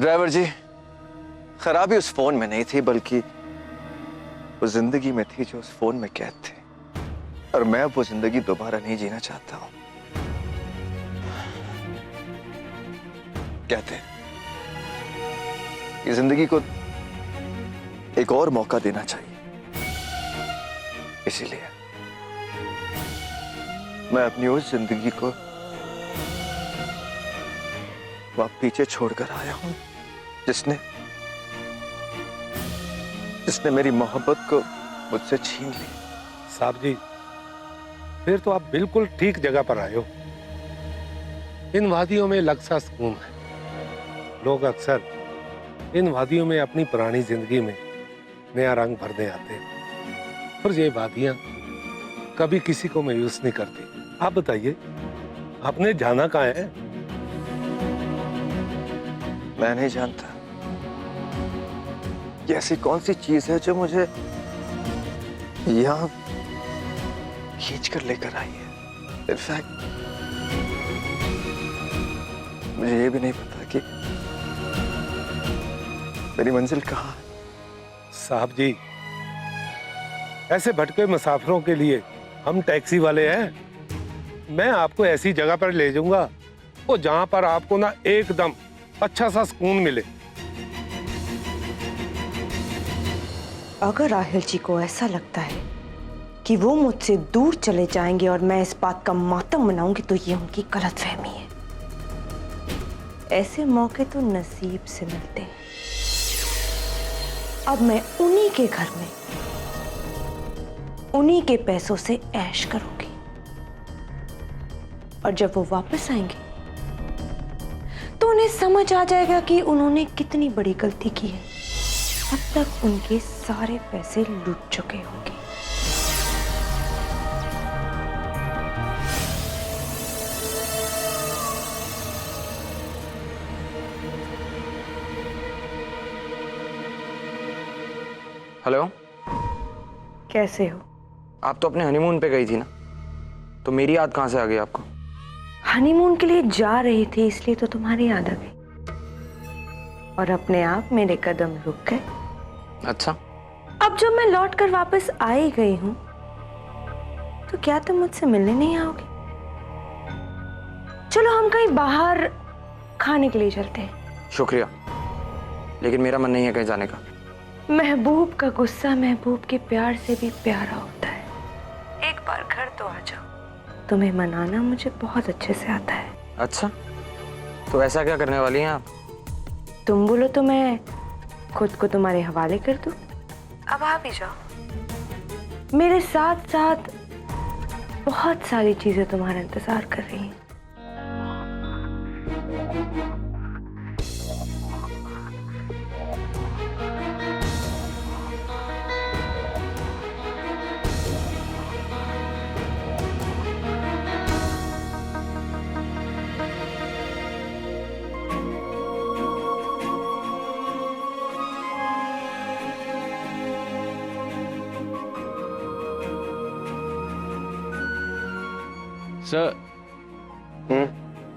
Driver जी, खराबी उस phone में नहीं थी, बल्कि वो जिंदगी में थी जो उस फोन में कैद थी। और मैं वो जिंदगी दोबारा नहीं जीना चाहता हूं। कहते हैं कि जिंदगी को एक और मौका देना चाहिए, इसीलिए मैं अपनी उस जिंदगी को वहां पीछे छोड़कर आया हूं जिसने मेरी मोहब्बत को मुझसे छीन ली। साहब जी, फिर तो आप बिल्कुल ठीक जगह पर आए हो। इन वादियों में अलग सा सुकून है। लोग अक्सर इन वादियों में अपनी पुरानी जिंदगी में नया रंग भरने आते हैं, और ये वादियां कभी किसी को मायूस नहीं करती। आप बताइए, आपने जाना कहाँ है? मैं नहीं जानता कि ऐसी कौन सी चीज है जो मुझे यहां खींच कर लेकर आई है। इनफैक्ट मुझे ये भी नहीं पता कि मेरी मंजिल कहाँ है। साहब जी, ऐसे भटके मुसाफिरों के लिए हम टैक्सी वाले हैं। मैं आपको ऐसी जगह पर ले जाऊंगा वो जहां पर आपको ना एकदम अच्छा सा सुकून मिले। अगर राहिल जी को ऐसा लगता है कि वो मुझसे दूर चले जाएंगे और मैं इस बात का मातम मनाऊंगी, तो ये उनकी गलतफहमी है। ऐसे मौके तो नसीब से मिलते हैं। अब मैं उन्हीं के घर में उन्हीं के पैसों से ऐश करूंगी, और जब वो वापस आएंगे तो उन्हें समझ आ जाएगा कि उन्होंने कितनी बड़ी गलती की है। अब तक उनके सारे पैसे लूट चुके होंगे। हेलो, कैसे हो? आप तो अपने हनीमून पे गई थी ना, तो मेरी याद कहाँ से आ गई आपको? हनीमून के लिए जा रही थी, इसलिए तो तुम्हारी याद आ गई, और अपने आप मेरे कदम रुक गए। अच्छा, अब जब मैं लौट कर वापस आ ही गई हूं, तो क्या तुम मुझसे मिलने नहीं आओगे? चलो हम कहीं बाहर खाने के लिए चलते हैं। शुक्रिया, लेकिन मेरा मन नहीं है कहीं जाने का। महबूब का गुस्सा महबूब के प्यार से भी प्यारा होता है। एक बार घर तो आ जाओ, तुम्हें मनाना मुझे बहुत अच्छे से आता है। अच्छा, तो ऐसा क्या करने वाली हैं आप? तुम बोलो तो मैं खुद को तुम्हारे हवाले कर दूं। अब आ भी जाओ। मेरे साथ साथ बहुत सारी चीजें तुम्हारा इंतजार कर रही हैं।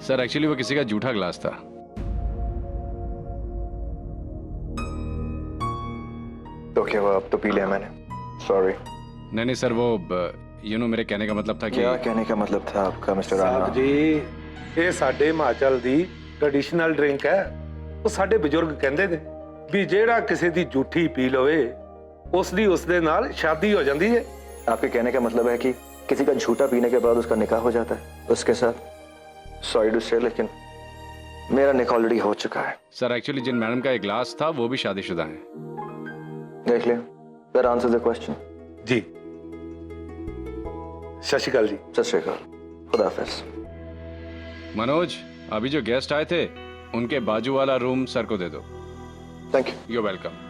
सर एक्चुअली वो किसी का जूठा ग्लास था। तो क्या हुआ? अब तो पी लिया मैंने। सॉरी। नहीं सर, वो मेरे कहने का मतलब था कि क्या कहने का मतलब था आपका मिस्टर राणा? साहब जी, ये साडे हिमाचल दी ट्रेडिशनल ड्रिंक है। वो साडे बुजुर्ग कहंदे ने भी जेड़ा किसी दी जूठी पी लवे उसदी उसदे नाल शादी हो जाती है। आपके कहने का मतलब है कि किसी का झूठा पीने के बाद उसका निकाह हो जाता है उसके साथ? सॉरी टू से, लेकिन मेरा निकाह ऑलरेडी हो चुका है। सर एक्चुअली जिन मैडम का एक ग्लास था वो भी शादीशुदा हैं। देख लिया, दैट आंसर्स द क्वेश्चन। जी, सत श्री अकाल जी। सत श्री अकाल, खुदा हाफिज। मनोज, अभी जो गेस्ट आए थे उनके बाजू वाला रूम सर को दे दो। Thank you. You welcome.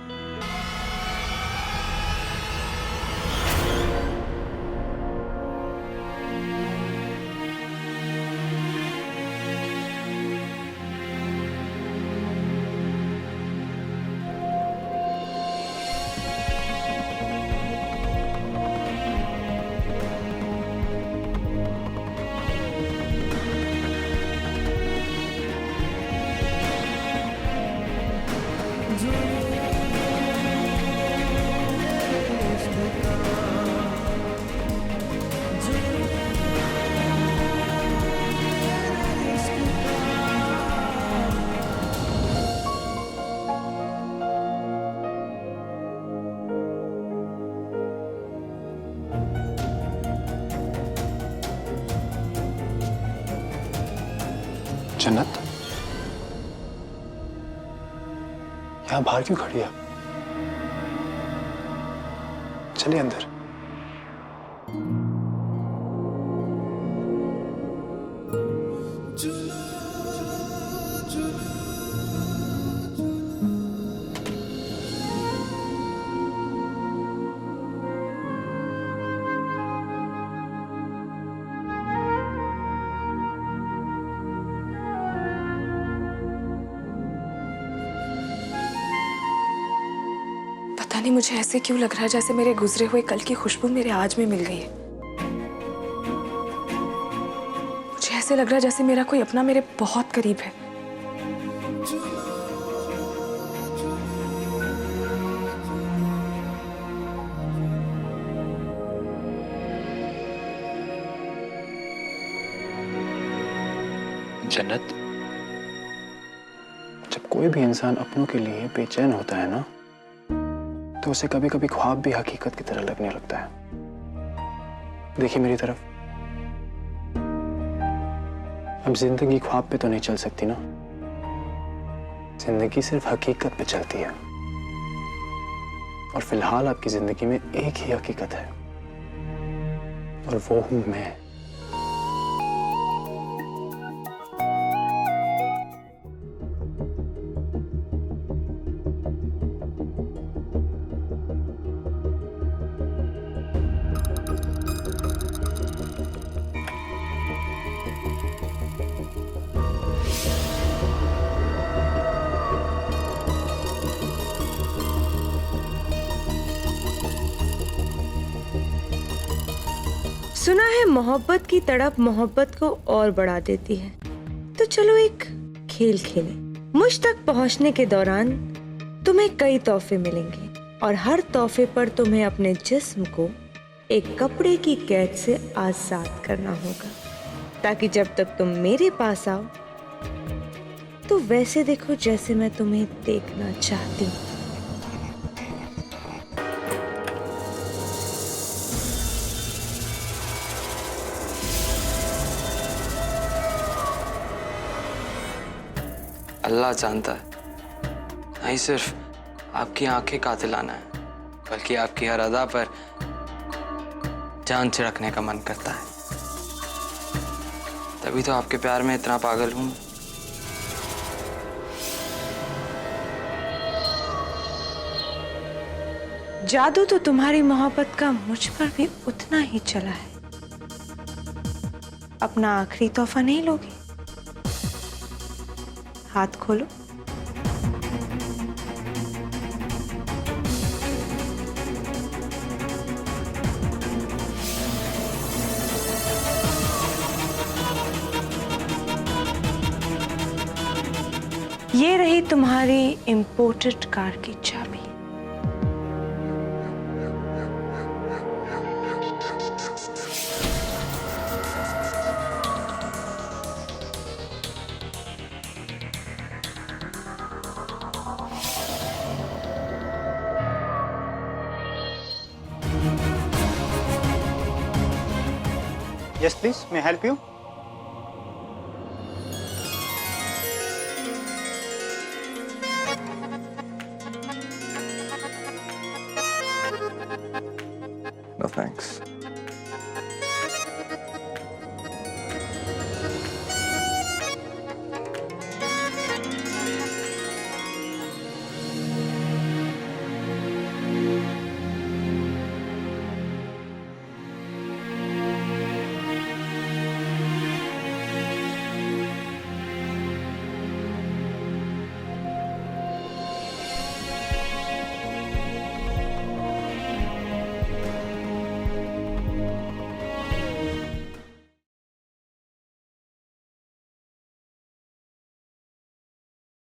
जन्नत, यहाँ बाहर क्यों खड़ी है? चलिए अंदर। पता नहीं मुझे ऐसे क्यों लग रहा है जैसे मेरे गुजरे हुए कल की खुशबू मेरे आज में मिल गई है। मुझे ऐसे लग रहा है जैसे मेरा कोई अपना मेरे बहुत करीब है। जन्नत, जब कोई भी इंसान अपनों के लिए बेचैन होता है ना, तो उसे कभी कभी ख्वाब भी हकीकत की तरह लगने लगता है। देखिए मेरी तरफ। अब जिंदगी ख्वाब पे तो नहीं चल सकती ना, जिंदगी सिर्फ हकीकत पे चलती है। और फिलहाल आपकी जिंदगी में एक ही हकीकत है, और वो हूं मैं। सुना है मोहब्बत की तड़प मोहब्बत को और बढ़ा देती है, तो चलो एक खेल खेलें। मुझ तक पहुंचने के दौरान तुम्हें कई तोहफे मिलेंगे और हर तोहफे पर तुम्हें अपने जिस्म को एक कपड़े की कैद से आजाद करना होगा, ताकि जब तक तुम मेरे पास आओ तो वैसे देखो जैसे मैं तुम्हें देखना चाहती हूँ। अल्लाह जानता है, नहीं सिर्फ आपकी आंखें कातिलाना है, बल्कि आपकी हर अदा पर जान छिड़कने का मन करता है। तभी तो आपके प्यार में इतना पागल हूं। जादू तो तुम्हारी मोहब्बत का मुझ पर भी उतना ही चला है। अपना आखिरी तोहफा नहीं लोगे? हाथ खोलो। ये रही तुम्हारी इंपोर्टेड कार की चाबी। Yes, please. May I help you? No thanks.